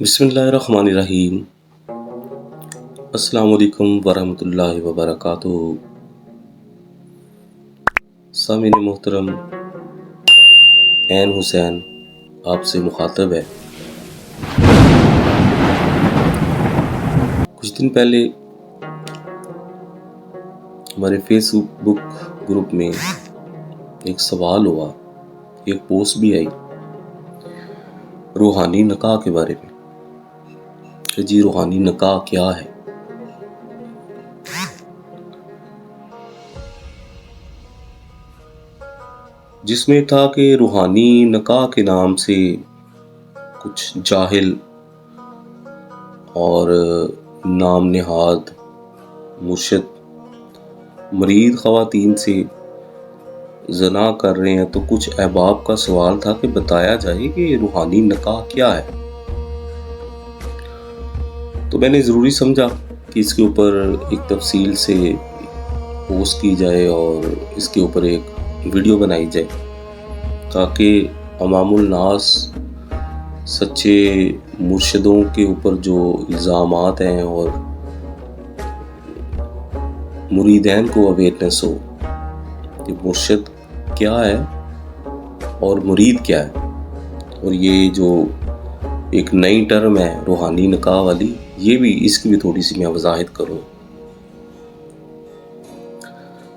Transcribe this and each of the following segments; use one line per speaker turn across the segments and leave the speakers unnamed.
بسم اللہ الرحمن الرحیم۔ السلام علیکم ورحمۃ اللہ وبرکاتہ۔ سامعین محترم، عین حسین آپ سے مخاطب ہے۔ کچھ دن پہلے ہمارے فیس بک گروپ میں ایک سوال ہوا، ایک پوسٹ بھی آئی روحانی نکاح کے بارے میں کہ جی روحانی نکاح کیا ہے۔ جس میں تھا کہ روحانی نکاح کے نام سے کچھ جاہل اور نام نہاد مرشد مرید خواتین سے زنا کر رہے ہیں، تو کچھ احباب کا سوال تھا کہ بتایا جائے کہ روحانی نکاح کیا ہے۔ تو میں نے ضروری سمجھا کہ اس کے اوپر ایک تفصیل سے پوسٹ کی جائے اور اس کے اوپر ایک ویڈیو بنائی جائے تاکہ عوام الناس سچے مرشدوں کے اوپر جو الزامات ہیں اور مریدین کو اویئرنیس ہو کہ مرشد کیا ہے اور مرید کیا ہے۔ اور یہ جو ایک نئی ٹرم ہے روحانی نکاح والی، اس کی بھی تھوڑی سی میں وضاحت کروں۔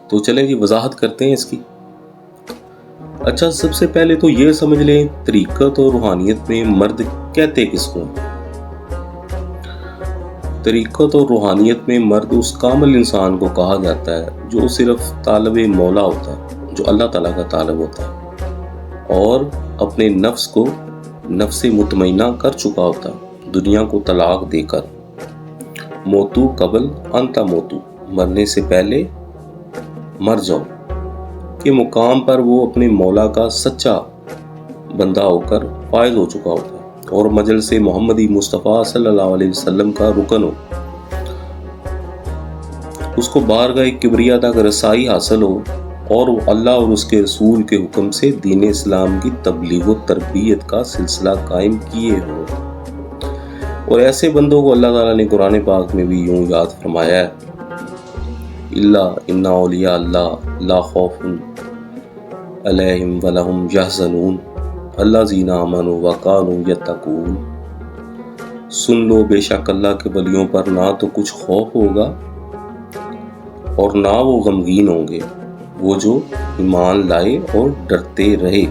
تو چلیں جی وضاحت کرتے ہیں اس کی۔ اچھا، سب سے پہلے تو یہ سمجھ لیں طریقت اور روحانیت میں مرد کہتے کس کو ہیں۔ طریقت اور روحانیت میں مرد اس کامل انسان کو کہا جاتا ہے جو صرف طالب مولا ہوتا ہے، جو اللہ تعالیٰ کا طالب ہوتا ہے اور اپنے نفس کو نفس مطمئنہ کر چکا ہوتا ہے دنیا کو طلاق دے کر۔ موتو قبل انتا موتو، مرنے سے پہلے مر جاؤ کے مقام پر وہ اپنے مولا کا سچا بندہ ہو کر فائز ہو چکا ہوتا ہے اور مجلس محمدی مصطفیٰ صلی اللہ علیہ وسلم کا رکن ہو، اس کو بارگاہ کبریہ تک رسائی حاصل ہو اور وہ اللہ اور اس کے رسول کے حکم سے دین اسلام کی تبلیغ و تربیت کا سلسلہ قائم کیے ہو۔ اور ایسے بندوں کو اللہ تعالیٰ نے قرآن پاک میں بھی یوں یاد فرمایا ہے، اللہ ان اولیاء اللہ لا خوف علیہم ولہم یحزنون الذین آمنوا وکانوا یتقون۔ سن لو، بے شک اللہ کے ولیوں پر نہ تو کچھ خوف ہوگا اور نہ وہ غمگین ہوں گے، وہ جو ایمان لائے اور ڈرتے رہے۔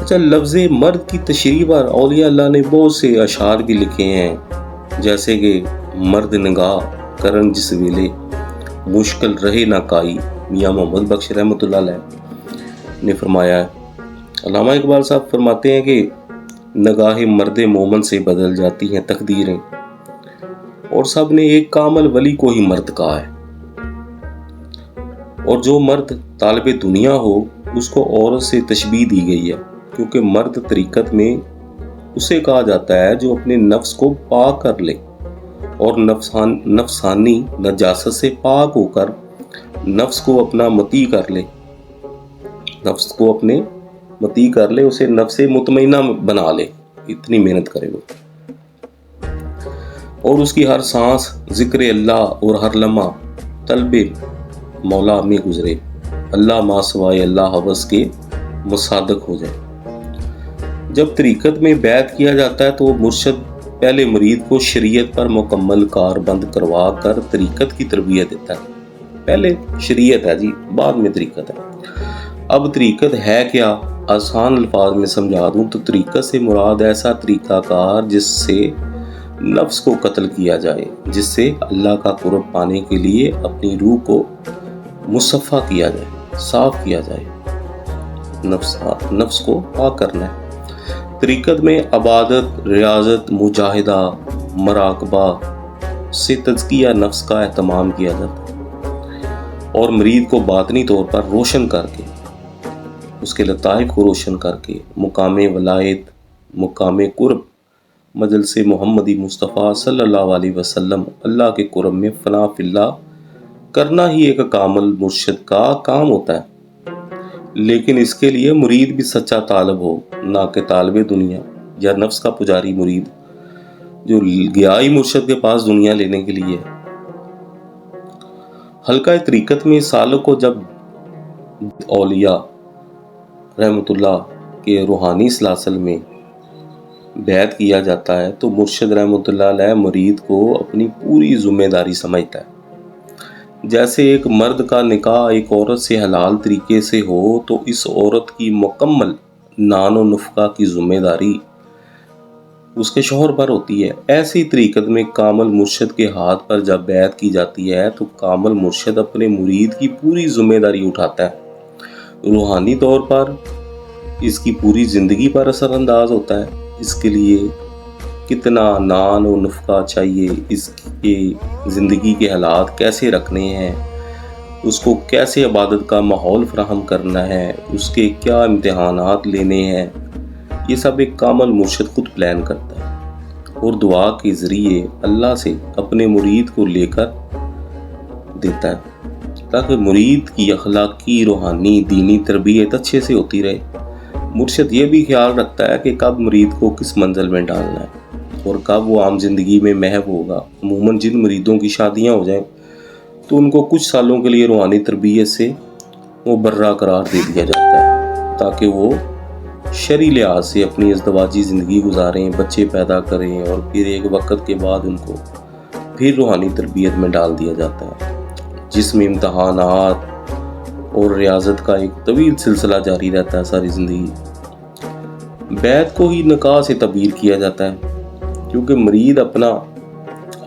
اچھا، لفظ مرد کی تشریح پر اولیاء اللہ نے بہت سے اشعار بھی لکھے ہیں، جیسے کہ مرد نگاہ کرن جس ویلے مشکل رہے نہ کائی، میاں محمد بخش رحمۃ اللہ علیہ نے فرمایا ہے۔ علامہ اقبال صاحب فرماتے ہیں کہ نگاہ مرد مومن سے بدل جاتی ہیں تقدیریں، اور سب نے ایک کامل ولی کو ہی مرد کہا ہے۔ اور جو مرد طالب دنیا ہو اس کو عورت سے تشبیہ دی گئی ہے، کیونکہ مرد طریقت میں اسے کہا جاتا ہے جو اپنے نفس کو پاک کر لے اور نفسانی نجاست سے پاک ہو کر نفس کو اپنا مطیع کر لے، اسے نفس مطمئنہ بنا لے، اتنی محنت کرے وہ، اور اس کی ہر سانس ذکر اللہ اور ہر لمحہ طلب مولا میں گزرے، اللہ ما سوائے اللہ حوض کے مصادق ہو جائے۔ جب طریقت میں بیعت کیا جاتا ہے تو مرشد پہلے مرید کو شریعت پر مکمل کار بند کروا کر طریقت کی تربیت دیتا ہے۔ پہلے شریعت ہے جی، بعد میں طریقت ہے۔ اب طریقت ہے کیا؟ آسان الفاظ میں سمجھا دوں تو طریقت سے مراد ایسا طریقہ کار جس سے نفس کو قتل کیا جائے، جس سے اللہ کا قرب پانے کے لیے اپنی روح کو مصفا کیا جائے، صاف کیا جائے، نفس کو پاک کرنا ہے۔ طریقت میں عبادت، ریاضت، مجاہدہ، مراقبہ سے تزکیہ نفس کا اہتمام کیا جاتا ہے اور مرید کو باطنی طور پر روشن کر کے، اس کے لطائف کو روشن کر کے مقام ولایت، مقام قرب، مجلس محمدی مصطفیٰ صلی اللہ علیہ وسلم، اللہ کے قرب میں فنا فی اللہ کرنا ہی ایک کامل مرشد کا کام ہوتا ہے۔ لیکن اس کے لیے مرید بھی سچا طالب ہو، نہ کہ طالب دنیا۔ یا نفس کا پجاری مرید جو گیا ہی مرشد کے پاس دنیا لینے کے لیے. حلقہ طریقت میں سالک کو جب اولیاء رحمت اللہ کے روحانی سلاسل میں بیعت کیا جاتا ہے تو مرشد رحمت اللہ علیہ مرید کو اپنی پوری ذمہ داری سمجھتا ہے. جیسے ایک مرد کا نکاح ایک عورت سے حلال طریقے سے ہو تو اس عورت کی مکمل نان و نفقہ کی ذمہ داری اس کے شوہر پر ہوتی ہے. ایسی طریقت میں کامل مرشد کے ہاتھ پر جب بیعت کی جاتی ہے تو کامل مرشد اپنے مرید کی پوری ذمہ داری اٹھاتا ہے. روحانی طور پر اس کی پوری زندگی پر اثر انداز ہوتا ہے. اس کے لیے کتنا نان و نفقہ چاہیے، اس کے زندگی کے حالات کیسے رکھنے ہیں، اس کو کیسے عبادت کا ماحول فراہم کرنا ہے، اس کے کیا امتحانات لینے ہیں، یہ سب ایک کامل مرشد خود پلان کرتا ہے اور دعا کے ذریعے اللہ سے اپنے مرید کو لے کر دیتا ہے تاکہ مرید کی اخلاقی، روحانی، دینی تربیت اچھے سے ہوتی رہے. مرشد یہ بھی خیال رکھتا ہے کہ کب مرید کو کس منزل میں ڈالنا ہے اور کب وہ عام زندگی میں محو ہوگا. عموماً جن مریدوں کی شادیاں ہو جائیں تو ان کو کچھ سالوں کے لیے روحانی تربیت سے وہ برا قرار دے دیا جاتا ہے تاکہ وہ شرعی لحاظ سے اپنی ازدواجی زندگی گزاریں، بچے پیدا کریں اور پھر ایک وقت کے بعد ان کو پھر روحانی تربیت میں ڈال دیا جاتا ہے جس میں امتحانات اور ریاضت کا ایک طویل سلسلہ جاری رہتا ہے ساری زندگی. بیعت کو ہی نکاح سے تعبیر کیا جاتا ہے کیونکہ مرید اپنا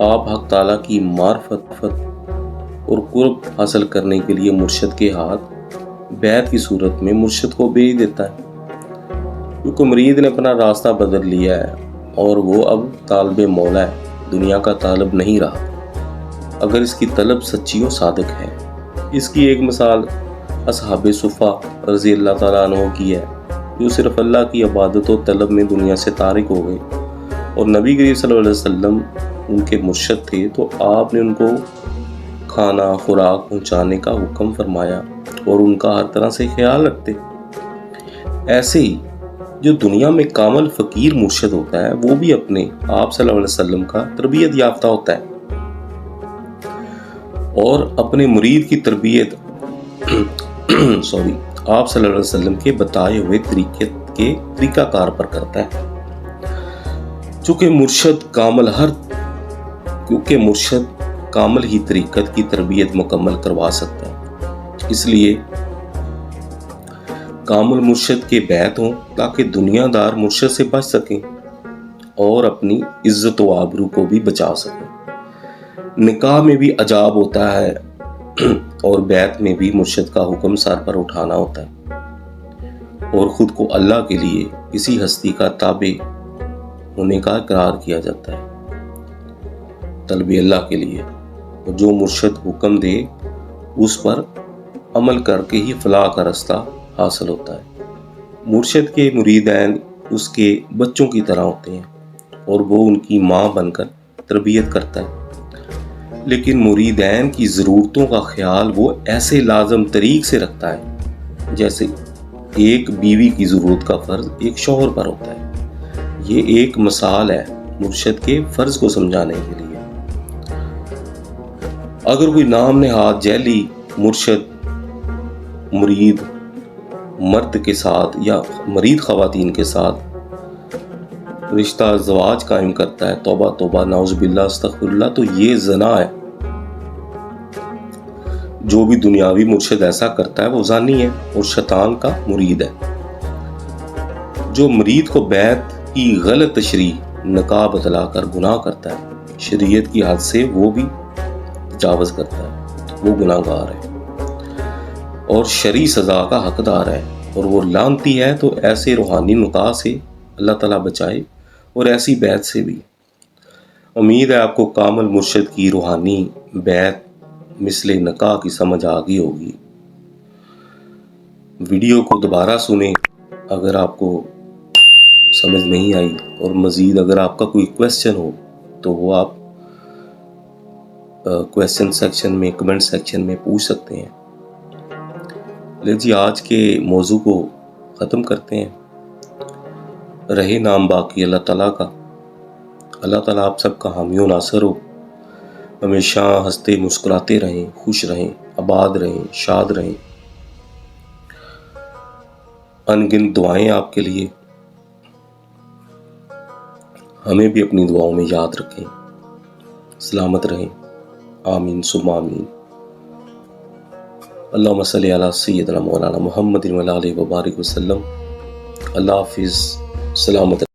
آپ حق تعالیٰ کی معرفت اور قرب حاصل کرنے کے لیے مرشد کے ہاتھ بیعت کی صورت میں مرشد کو بھیج دیتا ہے کیونکہ مرید نے اپنا راستہ بدل لیا ہے اور وہ اب طالب مولا ہے، دنیا کا طالب نہیں رہا اگر اس کی طلب سچی و صادق ہے. اس کی ایک مثال اصحاب صفہ رضی اللہ تعالیٰ عنہ کی ہے جو صرف اللہ کی عبادت و طلب میں دنیا سے تارک ہو گئے اور نبی کریم صلی اللہ علیہ وسلم ان کے مرشد تھے تو آپ نے ان کو کھانا خوراک پہنچانے کا حکم فرمایا اور ان کا ہر طرح سے خیال رکھتے. ایسے ہی جو دنیا میں کامل فقیر مرشد ہوتا ہے وہ بھی اپنے آپ صلی اللہ علیہ وسلم کا تربیت یافتہ ہوتا ہے اور اپنے مرید کی تربیت آپ صلی اللہ علیہ وسلم کے بتائے ہوئے طریقہ کار پر کرتا ہے. چونکہ مرشد کامل ہی طریقت کی تربیت مکمل کروا سکتا ہے، اس لیے کامل مرشد کے بیعت ہوں تاکہ دنیا دار مرشد سے بچ سکیں اور اپنی عزت و آبرو کو بھی بچا سکیں. نکاح میں بھی عجاب ہوتا ہے اور بیعت میں بھی مرشد کا حکم سر پر اٹھانا ہوتا ہے اور خود کو اللہ کے لیے کسی ہستی کا تابع ہونے کا اقرار کیا جاتا ہے طلب اللہ کے لیے، اور جو مرشد حکم دے اس پر عمل کر کے ہی فلاح کا راستہ حاصل ہوتا ہے. مرشد کے مریدین اس کے بچوں کی طرح ہوتے ہیں اور وہ ان کی ماں بن کر تربیت کرتا ہے، لیکن مریدین کی ضرورتوں کا خیال وہ ایسے لازم طریق سے رکھتا ہے جیسے ایک بیوی کی ضرورت کا فرض ایک شوہر پر ہوتا ہے. یہ ایک مثال ہے مرشد کے فرض کو سمجھانے کے لیے. اگر کوئی نام نہاد جعلی مرشد مرید مرد کے ساتھ یا مرید خواتین کے ساتھ رشتہ زواج قائم کرتا ہے، توبہ توبہ نعوذ باللہ استغفر اللہ، تو یہ زنا ہے. جو بھی دنیاوی مرشد ایسا کرتا ہے وہ زانی ہے اور شیطان کا مرید ہے. جو مرید کو بیعت کی غلط تشریح نکاح بتلا کر گناہ کرتا ہے، شریعت کی حد سے وہ بھی تجاوز کرتا ہے، وہ گناہ گار ہے اور شرعی سزا کا حقدار ہے اور وہ لعنتی ہے. تو ایسے روحانی نکاح سے اللہ تعالیٰ بچائے اور ایسی بیعت سے بھی. امید ہے آپ کو کامل مرشد کی روحانی بیعت مثل نکاح کی سمجھ آ گئی ہوگی. ویڈیو کو دوبارہ سنیں اگر آپ کو سمجھ نہیں آئی، اور مزید اگر آپ کا کوئی کویسچن ہو تو وہ آپ کویسچن سیکشن میں، کمنٹ سیکشن میں پوچھ سکتے ہیں. لے جی آج کے موضوع کو ختم کرتے ہیں. رہے نام باقی اللہ تعالیٰ کا۔ اللہ تعالیٰ آپ سب کا حامی و ناصر ہو، ہمیشہ ہنستے مسکراتے رہیں، خوش رہیں، آباد رہیں، شاد رہیں۔ ان گنت دعائیں آپ کے لیے، ہمیں بھی اپنی دعاؤں میں یاد رکھیں، سلامت رہیں، آمین ثم آمین۔ اللہم صلی علی سیدنا مولانا محمد وعلی آلہ وبارک وسلم۔ اللہ حافظ، سلامت رہیں۔